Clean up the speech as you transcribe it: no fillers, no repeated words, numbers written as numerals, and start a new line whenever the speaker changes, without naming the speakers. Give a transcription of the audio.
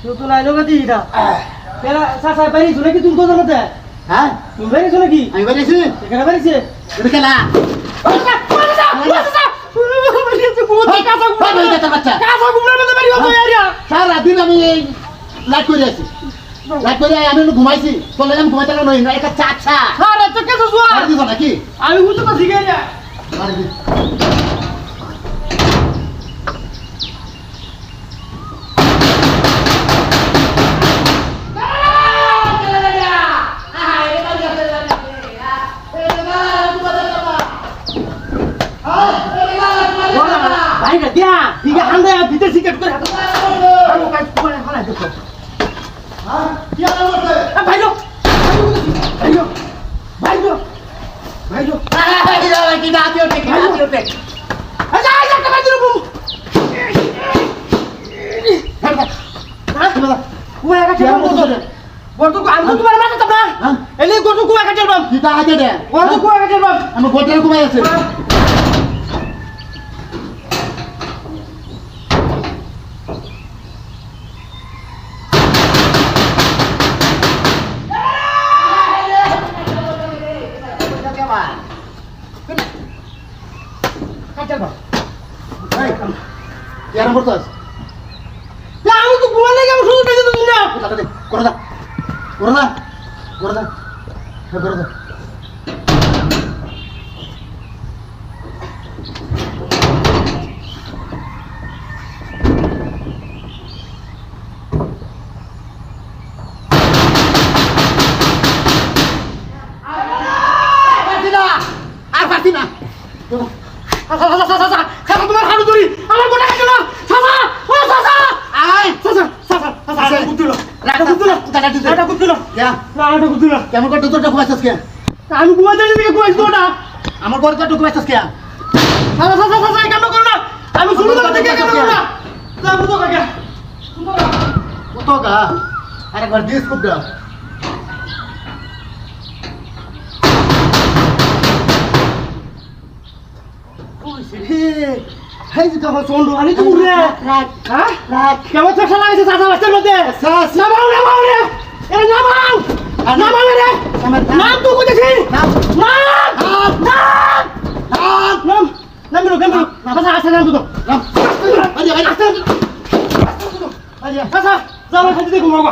নতুন আইলো গতি এটা পেলা সাসা বাইরে শুনে কি তুমি কোথাও মতে
হ্যাঁ
তুমি বাইরে শুনে কি
আমি বাইরেছি
এখানে বাইরেছে
এটা খেলা সারা দিন আমি এই লাইট করে আছি লাইট করে আমি ঘুমাইছি চলে আমি ঘুমাইতে নই না একটা চা চা
আরে তো কেন জুয়া
আর দিছ নাকি
আমি বুঝতে পারছি কে রে
আর দি
ভাই রে দিয়া ঠিক আছে আমরা ভিতর সিগারেট করে আমি কাজ করে হারা দেখো
হ্যাঁ কি আর বলতে
ভাইলো ভাইলো ভাইলো ভাইলো
কি দাঁতি ওঠে কি দাঁতি ওঠে
আচ্ছা আচ্ছা একটা বাইরে বউ কুয়া কাটে বড় আমি তো তোমার মাথা চাপনা এলে গটো কুয়া কাটে বাম
কি দাঁতি দে
বড় কুয়া কাটে বাম
আমি গোটের ঘুমাই আছে
কাটে বাম
এই কি আর করছস
আমি তো কুয়া লাগে আমি শুধু দেখে তো না
করে দা করে দা করে দা করে দা আর পারছি না
তোমার হাড়ু ধরি আমার গোটা কাটে না সাসা ও সাসা
আয়
সাসা সাসা সাসা কুতুলো লাটা কুতুলো লাটা কুতুলো
ইয়া
লাটা কুতুলো
কেমন করে তোরটা ঘুমাইছস কে
আমি কুয়া জানি দিকে কুয়াইছ না
আমার ঘরে তো ঘুমাইছস কে
সাসা সাসা সাসা কেন করো না আমি শুরু করতে থেকে কেন করো না যাবো তো কাকা
কত গা আরে ঘর দিস খুব দা
হেই যে কাবা চন্ড আনি তো উড়ে
রাখ
হ্যাঁ
রাখ
কেমন চেষ্টা লাগছে সাসা বাচ্চার মধ্যে
সাস
নামাও নামাও রে এ নামাও নামাও রে নাম তো কইতেছি নাম নাম নাম নাম নাম নাম নাম সাসা আসা নাম তো
নাম আরে আরে
সাসা যাও খাইতে ঘুমাও